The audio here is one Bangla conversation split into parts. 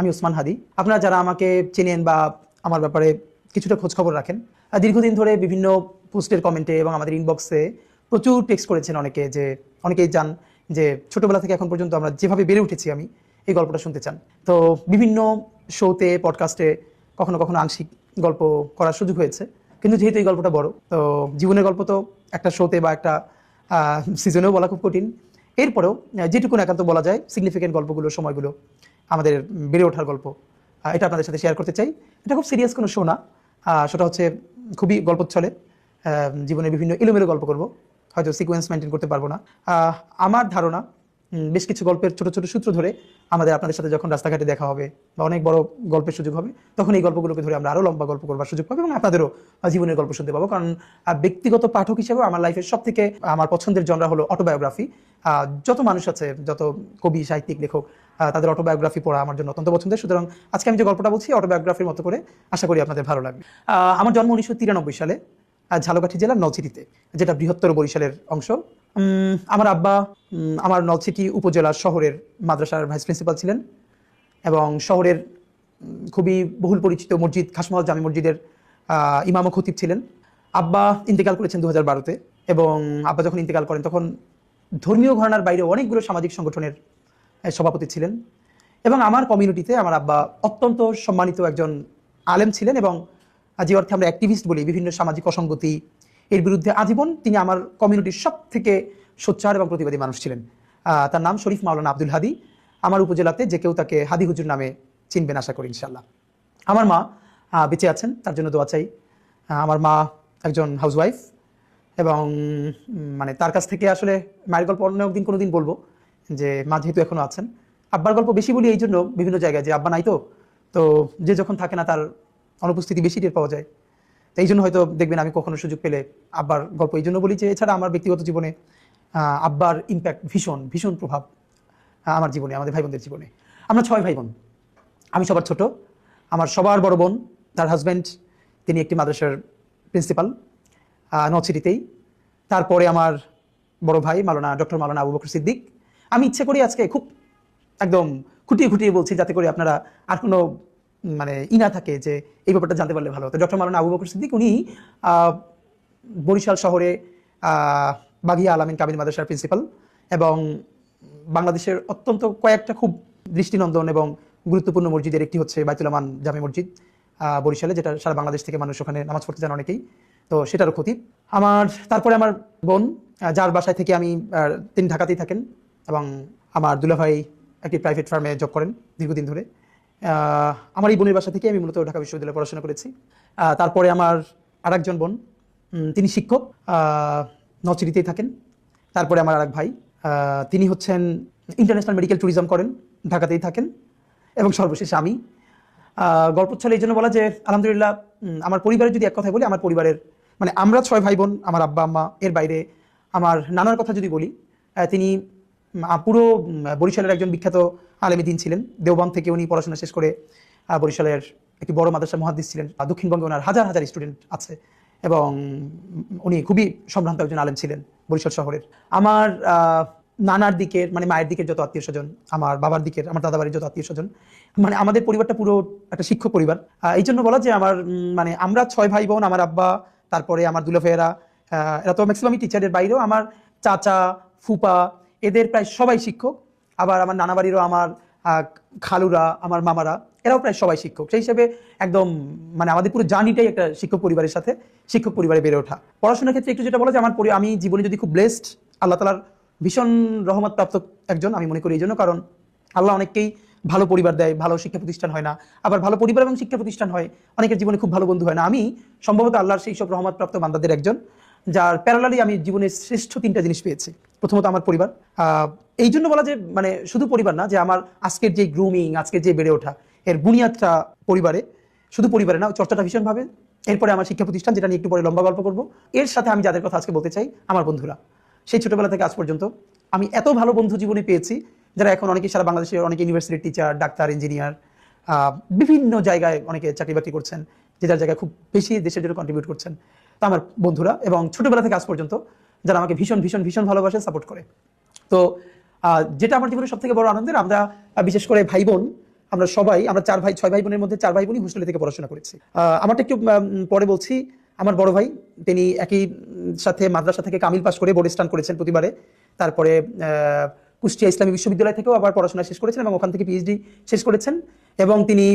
আমি ওসমান হাদি। আপনারা যারা আমাকে চেনেন বা আমার ব্যাপারে কিছুটা খোঁজ খবর রাখেন, দীর্ঘদিন ধরে বিভিন্ন পোস্টের কমেন্টে এবং আমাদের ইনবক্সে প্রচুর টেক্সট করেছেন অনেকেই চান যে ছোটবেলা থেকে এখন পর্যন্ত আমরা যেভাবে বেড়ে উঠেছি আমি এই গল্পটা শুনতে চান। তো বিভিন্ন শোতে পডকাস্টে কখনো কখনো আংশিক গল্প করার সুযোগ হয়েছে, কিন্তু যেহেতু এই গল্পটা বড়, তো জীবনের গল্প তো একটা শোতে বা একটা সিজনেও বলা খুব কঠিন। এরপরেও যেটুকুন একান্ত বলা যায় সিগনিফিকেন্ট গল্পগুলো, সময়গুলো, আমাদের বেড়ে ওঠার গল্প, এটা আপনাদের সাথে শেয়ার করতে চাই। এটা খুব সিরিয়াস কোনো শো না, সেটা হচ্ছে খুবই গল্পচ্ছলে জীবনের বিভিন্ন এলোমেলো গল্প করব, হয়তো সিকোয়েন্স মেনটেন করতে পারবো না। আমার ধারণা বেশ কিছু গল্পের ছোট ছোট সূত্র ধরে আপনাদের সাথে যখন রাস্তাঘাটে দেখা হবে বা অনেক বড় গল্পের সুযোগ হবে, তখন এই গল্পগুলোকে ধরে আমরা আরও লম্বা গল্প করবার সুযোগ পাবো এবং আপনাদেরও জীবনের গল্প শুনতে পাবো। কারণ ব্যক্তিগত পাঠক হিসেবে আমার লাইফের সব থেকে আমার পছন্দের জনরা হলো অটোবায়োগ্রাফি। যত মানুষ আছে, যত কবি, সাহিত্যিক, লেখক, তাদের অটোবায়োগ্রাফি পড়া আমার জন্য অত্যন্ত পছন্দের। সুতরাং আজকে আমি যে গল্পটা বলছি অটোবায়োগ্রাফির মতো করে, আশা করি আপনাদের ভালো লাগবে। আমার জন্ম 1993 সালে ঝালকাঠি জেলার নলছিটিতে, যেটা বৃহত্তর বরিশালের অংশ। আমার আব্বা আমার নলছিটি উপজেলার শহরের মাদ্রাসার ভাইস প্রিন্সিপাল ছিলেন এবং শহরের খুবই বহুল পরিচিত মসজিদ খাসমহল জামি মসজিদের ইমাম ও খতিব ছিলেন। আব্বা ইন্তেকাল করেছেন 2012-তে এবং আব্বা যখন ইন্তেকাল করেন তখন ধর্মীয় ঘরানার বাইরে অনেকগুলো সামাজিক সংগঠনের সভাপতি ছিলেন এবং আমার কমিউনিটিতে আমার আব্বা অত্যন্ত সম্মানিত একজন আলেম ছিলেন এবং যে অর্থে আমরা অ্যাক্টিভিস্ট বলি, বিভিন্ন সামাজিক অসঙ্গতি এর বিরুদ্ধে আজীবন তিনি আমার কমিউনিটির সব থেকে সোচ্চার এবং প্রতিবাদী মানুষ ছিলেন। তার নাম শরীফ মাওলানা আব্দুল হাদি। আমার উপজেলাতে যে কেউ তাকে হাদি হুজুর নামে চিনবেন আশা করি ইনশাল্লাহ। আমার মা বেঁচে আছেন, তার জন্য দোয়া চাই। আমার মা একজন হাউসওয়াইফ এবং মানে তার কাছ থেকে আসলে মায়ের গল্প অন্য একদিন কোনোদিন বলবো, যে মা যেহেতু এখনো আছেন। আব্বার গল্প বেশি বলি এই জন্য বিভিন্ন জায়গায়, যে আব্বা নাই তো যে যখন থাকে না তার অনুপস্থিতি বেশি টের পাওয়া যায়। তো এই জন্য হয়তো দেখবেন আমি কখনো সুযোগ পেলে আব্বার গল্প এই জন্য বলি যে এছাড়া আমার ব্যক্তিগত জীবনে আব্বার ইম্প্যাক্ট ভীষণ ভীষণ প্রভাব আমার জীবনে, আমাদের ভাই বোনদের জীবনে। আমরা 6 ভাই বোন, আমি সবার ছোট। আমার সবার বড় বোন, তার হাজব্যান্ড, তিনি একটি মাদ্রাসার প্রিন্সিপাল নলছিটিতেই। তারপরে আমার বড় ভাই ডক্টর মাওলানা আবু বকর সিদ্দিক। আমি ইচ্ছে করি আজকে খুব একদম খুঁটিয়ে খুঁটিয়ে বলছি যাতে করে আপনারা আর কোনো মানে না থাকে যে এই ব্যাপারটা জানতে পারলে ভালো হতো। ডক্টর মাওলানা আবু বকর সিদ্দিক উনি বরিশাল শহরে বাগিয়া আলামিন কামিল মাদ্রাসার প্রিন্সিপাল এবং বাংলাদেশের অত্যন্ত কয়েকটা খুব দৃষ্টিনন্দন এবং গুরুত্বপূর্ণ মসজিদের একটি হচ্ছে বাইতুল আমান জামে মসজিদ বরিশালে, যেটা সারা বাংলাদেশ থেকে মানুষ ওখানে নামাজ পড়তে যান অনেকেই, তো সেটারও খতিব। তারপরে আমার বোন, যার বাসায় থেকে তিনি ঢাকাতেই থাকেন এবং আমার দুলাভাই একটি প্রাইভেট ফার্মে জব করেন দীর্ঘদিন ধরে। আমার এই বোনের বাসা থেকে আমি মূলত ঢাকা বিশ্ববিদ্যালয়ে পড়াশোনা করেছি। তারপরে আমার আরেকজন বোন, তিনি শিক্ষক, নলছিটিতেই থাকেন। তারপরে আমার আরেক ভাই, তিনি হচ্ছেন ইন্টারন্যাশনাল মেডিকেল ট্যুরিজম করেন, ঢাকাতেই থাকেন। এবং সর্বশেষে আমি। গল্পচ্ছলে এই জন্য বলা যে আলহামদুলিল্লাহ আমার পরিবারের যদি এক কথায় বলি, আমার পরিবারের মানে আমরা 6 ভাই বোন, আমার আব্বা আম্মা, এর বাইরে আমার নানার কথা যদি বলি, তিনি পুরো বরিশালের একজন বিখ্যাত আলেমী দ্বীন ছিলেন। দেওবন্দ থেকে উনি পড়াশোনা শেষ করে বরিশালের একটি বড় মাদ্রাসার মুহাদ্দিস ছিলেন। দক্ষিণবঙ্গে ওনার হাজার হাজার স্টুডেন্ট আছে এবং উনি খুবই সম্ভ্রান্ত একজন আলেম ছিলেন বরিশাল শহরের। আমার নানার দিকের মানে মায়ের দিকের যত আত্মীয় স্বজন, আমার বাবার দিকের, আমার দাদা বাড়ির যত আত্মীয় স্বজন, মানে আমাদের পরিবারটা পুরো একটা শিক্ষক পরিবার। এই জন্য বলা যে আমার মানে আমরা 6 ভাই বোন, আমার আব্বা, তারপরে আমার দুলাভাইয়েরা, এরা তো ম্যাক্সিমামই টিচারের বাইরেও আমার চাচা, ফুপা, এদের প্রায় সবাই শিক্ষক। আবার আমার নানা বাড়িরও আমার খালুরা, আমার মামারা, এরাও প্রায় সবাই শিক্ষক। সেই হিসেবে একদম মানে আমাদের পুরো জার্নিটাই একটা শিক্ষক পরিবারের সাথে, শিক্ষক পরিবারে বেড়ে ওঠা। পড়াশোনার ক্ষেত্রে একটু যেটা বলা যে আমি জীবনে যদি খুব ব্লেসড, আল্লাহ তাআলার ভীষণ রহমত প্রাপ্ত একজন আমি মনে করি। এই জন্য কারণ আল্লাহ অনেককেই ভালো পরিবার দেয়, ভালো শিক্ষা প্রতিষ্ঠান হয় না, আবার ভালো পরিবার এবং শিক্ষা প্রতিষ্ঠান হয়, অনেকের জীবনে খুব ভালো বন্ধু হয় না। আমি সম্ভবত আল্লাহর সেই সব রহমত প্রাপ্ত বান্দাদের একজন, যার প্যারালালি আমি জীবনের শ্রেষ্ঠ 3টা জিনিস পেয়েছি। প্রথমত আমার পরিবার। এই জন্য বলা যে মানে শুধু পরিবার না, যে আমার আজকের যে গ্রুমিং, আজকের যে বেড়ে ওঠা, এর বুনিয়াদটা পরিবারে, শুধু পরিবারে না, চর্চাটা ভীষণভাবে। এরপরে আমার শিক্ষা প্রতিষ্ঠান, যেটা নিয়ে একটু পরে লম্বা গল্প করবো। এর সাথে আমি যাদের কথা আজকে বলতে চাই, আমার বন্ধুরা। সেই ছোটবেলা থেকে আজ পর্যন্ত আমি এত ভালো বন্ধু জীবনে পেয়েছি, যারা এখন অনেকে সারা বাংলাদেশের অনেকে ইউনিভার্সিটির টিচার, ডাক্তার, ইঞ্জিনিয়ার, বিভিন্ন জায়গায় অনেকে চাকরি বাকরি করছেন, যে যার জায়গায় খুব বেশি দেশের জন্য কন্ট্রিবিউট করছেন। তো আমার বন্ধুরা এবং ছোটবেলা থেকে আজ পর্যন্ত যারা আমাকে ভীষণ ভীষণ ভীষণ ভালোবাসে, সাপোর্ট করে। তো যেটা আমার জীবনের সব থেকে বড় আনন্দের, আমরা বিশেষ করে ভাই বোন আমরা সবাই, আমরা 6 ভাই বোনের মধ্যে 4 ভাই বোনই হোস্টেলে থেকে পড়াশোনা করেছি। আমারটা একটু পরে বলছি। আমার বড় ভাই, তিনি একই সাথে মাদ্রাসা থেকে কামিল পাস করে বোর্ড স্টান করেছেন প্রতিবারে। তারপরে কুষ্টিয়া ইসলামী বিশ্ববিদ্যালয় থেকেও আবার পড়াশোনা শেষ করেছেন এবং ওখান থেকে পিএইচডি শেষ করেছেন, এবং তিনি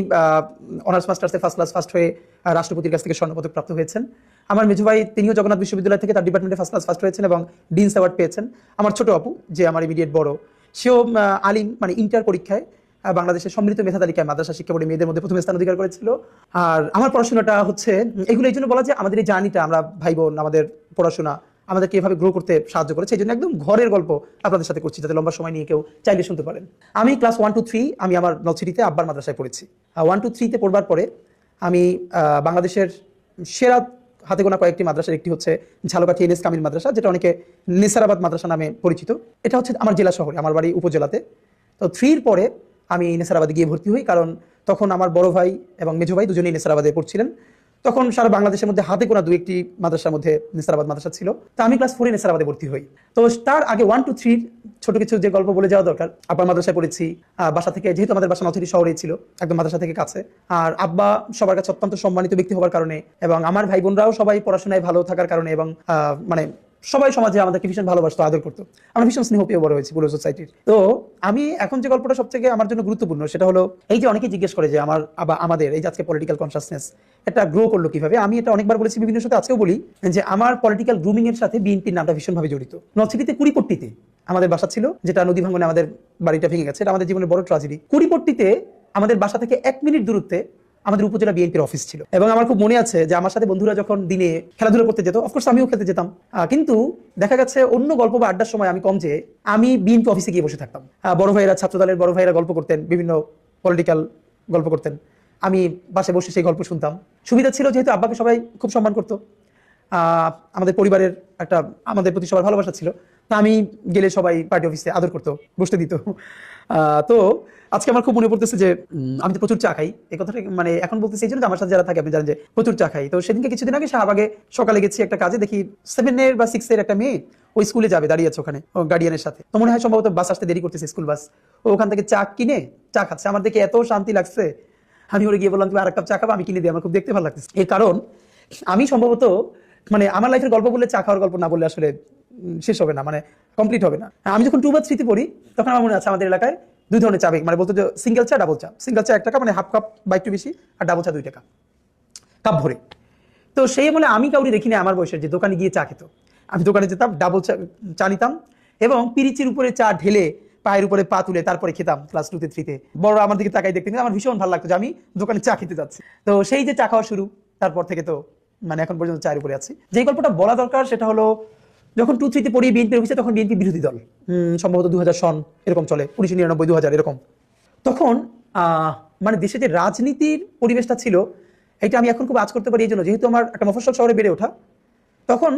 অনার্স মাস্টার্সে ফার্স্ট ক্লাস ফার্স্ট হয়ে রাষ্ট্রপতির কাছ থেকে স্বর্ণপদক প্রাপ্ত হয়েছেন। আমার মেজো ভাই, তিনিও জগন্নাথ বিশ্ববিদ্যালয় থেকে তার ডিপার্টমেন্টে ফার্স্ট ক্লাস ফার্স্ট হয়েছেন এবং ডিনস অ্যাওয়ার্ড পেয়েছেন। আমার ছোট আপু, যে আমার ইমিডিয়েট বড়, সেও আলিম, মানে ইন্টার পরীক্ষায় বাংলাদেশের সমৃদ্ধ মেধা তালিকায় মাদ্রাসা শিক্ষা বোর্ডে মেয়েদের মধ্যে প্রথম স্থান অধিকার করেছিল। আর আমার পড়াশোনাটা হচ্ছে এগুলো এই জন্য বলা যে আমাদের এই জার্নিটা, আমরা ভাই বোন, আমাদের পড়াশোনা আমাদেরকে এভাবে গ্রো করতে সাহায্য করেছে। এই জন্য একদম ঘরের গল্প আপনাদের সাথে করছি, যাতে লম্বা সময় নিয়ে কেউ চাইলে শুনতে পারেন। আমি ক্লাস 1 to 3 আমি আমার নলছিটিতে আব্বার মাদ্রাসায় পড়েছি। 1 to 3 পড়বার পরে আমি বাংলাদেশের সেরা হাতে গোনা কয়েকটি মাদ্রাসার একটি হচ্ছে ঝালকাঠি এনএস কামিল মাদ্রাসা, যেটা অনেকে নেসারাবাদ মাদ্রাসা নামে পরিচিত। এটা হচ্ছে আমার জেলা শহরে, আমার বাড়ি উপজেলাতে। তো 3 পরে আমি নেসারাবাদে গিয়ে ভর্তি হই, কারণ তখন আমার বড় ভাই এবং মেজো ভাই দুজনেই নেসারাবাদে পড়ছিলেন। তখন সারা বাংলাদেশের মধ্যে হাতে গোনা 2-1টি মাদ্রাসার মধ্যে নেসারাবাদ মাদ্রাসা ছিল। তো আমি ক্লাস 4 নেসারাবাদে ভর্তি হই। তো তার আগে 1 to 3 ছোট কিছু যে গল্প বলে যাওয়া দরকার। আব্বা মাদ্রাসায় পড়েছি, বাসা থেকে, যেহেতু আমাদের বাসা নলছিটি শহরেই ছিল, একদম মাদ্রাসা থেকে কাছে। আর আব্বা সবার কাছে অত্যন্ত সম্মানিত ব্যক্তি হওয়ার কারণে, এবং আমার ভাই বোনরাও সবাই পড়াশোনায় ভালো থাকার কারণে, এবং মানে সবাই সমাজে আমাদেরকে ভীষণ ভালোবাসতো, আদর করতো। আমরা ভীষণ স্নেহ পেয়ে বড় হয়েছি পুরো সোসাইটির। তো আমি এখন যে গল্পটা সবথেকে আমার জন্য গুরুত্বপূর্ণ, সেটা হলো এই যে অনেকে জিজ্ঞেস করে যে আমাদের এই যে আজকে পলিটিক্যাল কনসাসনেস এটা গ্রো করলো কিভাবে। আমি এটা অনেকবার বলেছি, বিভিন্ন সাথে আজকেও বলি, যে আমার পলিটিক্যাল গ্রুমিং এর সাথে বিএনপির নামটা ভীষণভাবে জড়িত। নলছিটিতে কুড়িপট্টিতে আমাদের বাসা ছিল, যেটা নদী ভাঙনে আমাদের বাড়িটা ভেঙে গেছে। এটা আমাদের জীবনের বড় ট্র্যাজেডি। কুড়িপট্টিতে আমাদের বাসা থেকে 1 মিনিট দূরত্বে আমাদের উপজেলা বিএনপির অফিস ছিল। এবং আমার খুব মনে আছে যে আমার সাথে বন্ধুরা যখন দিনে খেলাধুলা করতে যেত, অফকোর্স আমিও খেলতে যেতাম, কিন্তু দেখা গেছে অন্য গল্প বা আড্ডার সময় আমি কম, যে আমি বিএনপি অফিসে গিয়ে বসে থাকতাম। বড় ভাইয়েরা, ছাত্রদলের বড় ভাইয়েরা গল্প করতেন, বিভিন্ন পলিটিক্যাল গল্প করতেন, আমি পাশে বসে সেই গল্প শুনতাম। সুবিধা ছিল যেহেতু আব্বাকে সবাই খুব সম্মান করতো, আমাদের পরিবারের একটা আমাদের প্রতি সবার ভালোবাসা ছিল। তা আমি গেলে সবাই পার্টি অফিসে আদর করতো, বসতে দিত। তো আজকে আমার খুব মনে পড়তেছে যে আমি তো প্রচুর চা খাই। এই কথাটা মানে এখন বলতেছি এই জন্য, আমার সাথে যারা থাকে আপনি জানেন যে প্রচুর চা খাই। তো সেদিনকে কিছুদিন আগে শাহবাগে সকালে গেছি একটা কাজে, দেখি 7 বা 6 একটা মেয়ে ওই স্কুলে যাবে, দাঁড়িয়ে আছে ওখানে গার্ডিয়ানের সাথে। তো মনে হয় সম্ভবত বাস আসতে দেরি করতেছে, স্কুল বাস। ও ওখান থেকে চা কিনে চা খাচ্ছে। আমার দেখে এত শান্তি লাগছে, আমি ওরে গিয়ে বললাম তুমি আর এক কাপ চা খাবো, আমি কিনে দিই, আমার খুব দেখতে ভালো লাগতেছে। এর কারণ আমি সম্ভবত মানে আমার লাইফের গল্প বললে, চা খাওয়ার গল্প না বললে আসলে শেষ হবে না, মানে কমপ্লিট হবে না। আমি যখন 2 বা 3 পড়ি, তখন আমার মনে আছে আমাদের এলাকায় 2 ধরনের চা, মানে বলতো যে সিঙ্গেল চা, ডাবল চা। সিঙ্গেল চা 1 টাকা, মানে হাফ কাপ বা একটু বেশি, আর ডাবল চা 2 টাকা কাপ ভরে। তো সেই আমলে আমি কাউরি দেখিনি আমার বয়সের যে দোকানে গিয়ে চা খেত। আমি দোকানে যেতাম, ডাবল চা নিতাম, এবং পিরিচির উপরে চা ঢেলে পায়ের উপরে পা তুলে তারপরে খেতাম ক্লাস 2 3 বড় আমার দিকে তাকাই দেখতেন, আমার ভীষণ ভালো লাগতো যে আমি দোকানে চা খেতে যাচ্ছি। তো সেই যে চা খাওয়া শুরু, তারপর থেকে তো মানে এখন পর্যন্ত চায়ের উপরে আছি। যে গল্পটা বলা দরকার সেটা হলো, যখন 2 3 পড়ি বিএনপি অফিসে, তখন বিএনপি বিরোধী দল, সম্ভবত 2000 সন এরকম চলে, 1999 2000 এরকম। তখন মানে দেশে যে রাজনীতির পরিবেশটা ছিল, এটা আমি এখন খুব আজ করতে পারি এই জন্য, যেহেতু আমার একটা মফস্বল শহরে বেড়ে ওঠা। তখন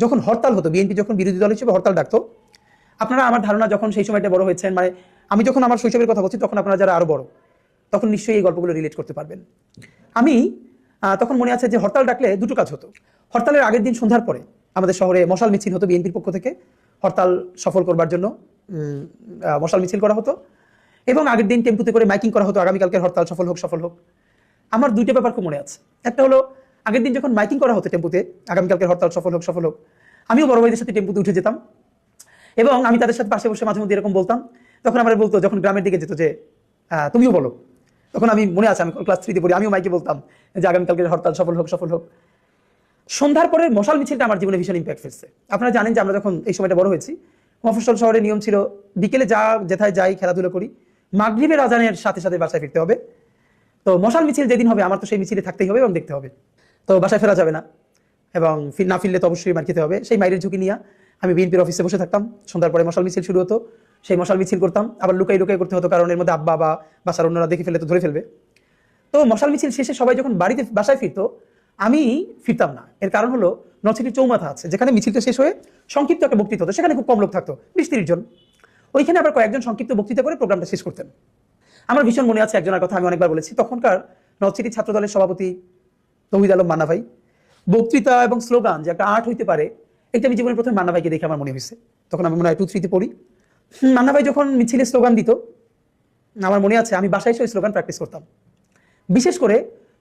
যখন হরতাল হতো, বিএনপি যখন বিরোধী দল হিসেবে হরতাল ডাকতো, আপনারা আমার ধারণা যখন সেই সময়টা বড় হয়েছেন, মানে আমি যখন আমার শৈশবের কথা বলছি, তখন আপনারা যারা আরো বড়, তখন নিশ্চয়ই এই গল্পগুলো রিলেট করতে পারবেন। আমি তখন মনে আছে যে হরতাল ডাকলে 2টো কাজ হতো। হরতালের আগের দিন সন্ধ্যার পরে আমাদের শহরে মশাল মিছিল হতো, বিএনপির পক্ষ থেকে হরতাল সফল করবার জন্য মশাল মিছিল করা হতো, এবং আগের দিন টেম্পুতে করে মাইকিং করা হতো, আগামীকালকের হরতাল সফল হোক, সফল হোক। আমার 2টা ব্যাপার খুব মনে আছে। একটা হলো, আগের দিন যখন মাইকিং করা হতো টেম্পুতে, আগামীকালকের হরতাল সফল হোক, সফল হোক, আমিও বড় ভাইদের সাথে টেম্পুতে উঠে যেতাম, এবং আমি তাদের সাথে পাশে বসে মাঝে মধ্যে এরকম বলতাম। তখন আমার বলতো, যখন গ্রামের দিকে যেত, যে তুমিও বলো। তখন আমি মনে আছে, আমি ক্লাস 3 পড়ি, আমিও মাইকে বলতাম যে আগামীকালকের হরতাল সফল হোক, সফল হোক। সন্ধ্যার পরে মশাল মিছিলটা আমার জীবনে ভীষণ ইম্প্যাক্ট ফেলছে। আপনারা জানেন যে আমরা যখন এই সময়টা বড় হয়েছি, মফস্বল শহরের নিয়ম ছিল বিকেলে যেথায় যাই, খেলাধুলা করি, মাগরিবের আজানের সাথে সাথে বাসায় ফিরতে হবে। তো মশাল মিছিল যেদিন হবে, আমার তো সেই মিছিলে থাকতেই হবে এবং দেখতে হবে। তো বাসায় ফেরা যাবে না, এবং না ফিরলে তো অবশ্যই মার খেতে হবে। সেই মাইরের ঝুঁকি নিয়ে আমি বিএনপির অফিসে বসে থাকতাম। সন্ধ্যার পরে মশাল মিছিল শুরু হতো, সেই মশাল মিছিল করতাম, আবার লুকাই লুকাই করতে হতো, কারণ এর মধ্যে আব্বা বা বাসার অন্যরা দেখে ফেলে তো ধরে ফেলবে। তো মশাল মিছিল শেষে সবাই যখন বাসায় ফিরতো, আমি ফিরতাম না। এর কারণ হলো, নলছিটির চৌমাথা আছে, যেখানে মিছিলটা শেষ হয়ে সংক্ষিপ্ত একটা বক্তৃতা হতো, সেখানে খুব কম লোক থাকতো, 20-30 জন। ওইখানে আবার কয়েকজন সংক্ষিপ্ত বক্তৃতা করে প্রোগ্রামটা শেষ করতেন। আমার ভীষণ মনে আছে একজনের কথা, আমি অনেকবার বলেছি, তখনকার নলছিটি ছাত্র দলের সভাপতি তৌহিদ আলম মান্না ভাই। বক্তৃতা এবং স্লোগান যে একটা আর্ট হইতে পারে, এটা আমি জীবনের প্রথমে মান্না ভাইকে দেখে আমার মনে হয়েছে। তখন আমি মনে হয় 2 3 পড়ি। মান্না ভাই যখন মিছিলে স্লোগান দিত, আমার মনে আছে আমি বাসায় এসে স্লোগান প্র্যাকটিস করতাম। বিশেষ করে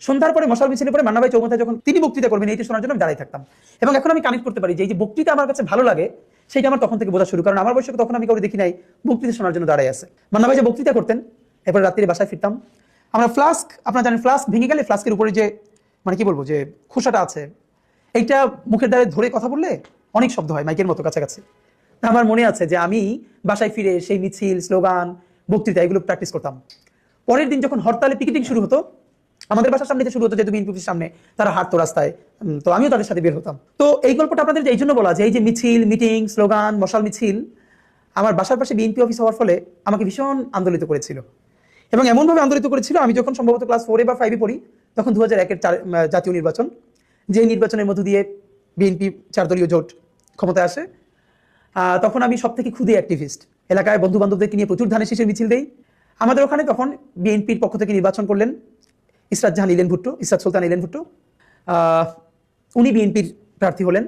সন্ধ্যার পরে মশাল মিছিলের পরে মান্না ভাই চৌমাথায় যখন তিনি বক্তৃতা করবেন এইটা শোনার জন্য আমি দাঁড়িয়ে থাকতাম। এবং এখন আমি কানেক্ট করতে পারি যে এই যে বক্তৃতা আমার কাছে ভালো লাগে সেটা আমার তখন থেকে বোঝা শুরু, কারণ আমার বয়সে তখন আমি কাউকে দেখি নাই বক্তৃতা শোনার জন্য দাঁড়ায় আছে। মান্না ভাই যে বক্তৃতা করতেন, এরপরে রাত্রিরে বাসায় ফিরতাম। আমরা ফ্লাস্ক, আপনারা জানেন ফ্লাস্ক ভেঙে গেলে ফ্লাস্কের উপরে যে মানে কি বলবো যে খোসাটা আছে, এইটা মুখের দ্বারে ধরে কথা বললে অনেক শব্দ হয় মাইকের মতো কাছাকাছি। আমার মনে আছে যে আমি বাসায় ফিরে সেই মিছিল, স্লোগান, বক্তৃতা এগুলো প্র্যাকটিস করতাম। পরের দিন যখন হরতালে পিকেটিং শুরু হতো, আমাদের বাসার সামনে শুরু হতো, যেহেতু বিএনপির সামনে তারা হাঁটতো রাস্তায়, তো আমিও তাদের সাথে বের হতাম। তো এই গল্পটা আপনাদের এই জন্য বলা যে এই যে মিছিল, মিটিং, স্লোগান, মশাল মিছিল আমার বাসার পাশে বিএনপি অফিস হওয়ার ফলে আমাকে ভীষণ আন্দোলিত করেছিল। এবং এমনভাবে আন্দোলিত করেছিল, আমি যখন সম্ভবত ক্লাস 4 বা 5 পড়ি, তখন 2001-এর জাতীয় নির্বাচন, যে নির্বাচনের মধ্য দিয়ে বিএনপি 4 দলীয় জোট ক্ষমতায় আসে, তখন আমি সব থেকে ক্ষুদে অ্যাক্টিভিস্ট। এলাকায় বন্ধু বান্ধবদেরকে নিয়ে প্রচুর ধানের শীষের মিছিল দেই। আমাদের ওখানে তখন বিএনপির পক্ষ থেকে নির্বাচন করলেন ইসরাত জাহান ইলেন ভুট্টো, ইসরাত সুলতান ইলেন ভুট্টো। উনি বিএনপির প্রার্থী হলেন,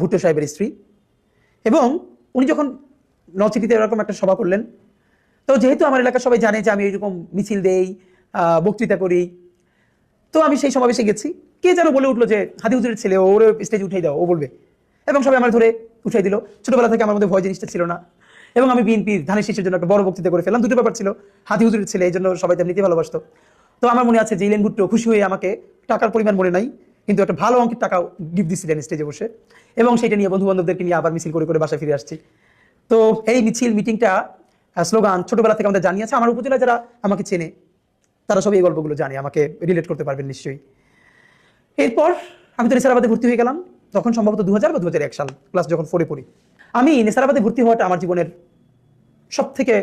ভুট্টো সাহেবের স্ত্রী। এবং উনি যখন নলছিটিতে এরকম একটা সভা করলেন, তো যেহেতু আমার এলাকার সবাই জানে যে আমি এরকম মিছিল দেই, বক্তৃতা করি, তো আমি সেই সমাবেশে গেছি। কে যেন বলে উঠলো যে হাদি হুজুরের ছেলে, ওর স্টেজে উঠাই দাও, ও বলবে। এবং সবাই আমার ধরে উঠাই দিল। ছোটবেলা থেকে আমার মধ্যে ভয় জিনিসটা ছিল না, এবং আমি বিএনপির ধানের শীষের জন্য একটা বড় বক্তৃতা করে ফেললাম। দুটো ব্যাপার ছিল, হাদি হুজুরের ছেলে, এই জন্য সবাই তেমনিতে ভালোবাসতো। তো আমার মনে আছে যে ইলেন ভুট্টো খুশি হয়ে আমাকে, টাকার পরিমাণ মনে নাই, কিন্তু একটা ভালো অঙ্কের টাকা গিফট দিচ্ছিলেন স্টেজে বসে, এবং সেটা নিয়ে বন্ধু বান্ধবদেরকে নিয়ে আবার মিছিল করে করে বাসায় ফিরে আসছি। তো এই মিছিল, মিটিংটা, স্লোগান ছোটবেলা থেকে আমাদের জানিয়েছে। আমার উপজেলায় যারা আমাকে চেনে তারা সবাই এই গল্পগুলো জানে, আমাকে রিলেট করতে পারবেন নিশ্চয়ই। এরপর আমি তো নেসারাবাদে ভর্তি হয়ে গেলাম, তখন সম্ভবত 2000 বা 2001 সাল, ক্লাস যখন 4 পড়ি। আমি নেসারাবাদে ভর্তি হওয়াটা আমার জীবনের সব থেকে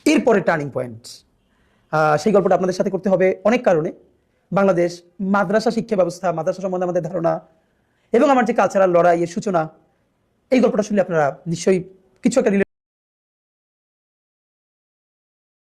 এরপরে টার্নিং পয়েন্ট। সেই গল্পটা আপনাদের সাথে করতে হবে অনেক কারণে। বাংলাদেশ মাদ্রাসা শিক্ষা ব্যবস্থা, মাদ্রাসা সম্বন্ধে আমাদের ধারণা, এবং আমার যে কালচারাল লড়াইয়ের সূচনা, এই গল্পটা শুনলে আপনারা নিশ্চয়ই কিছু একটা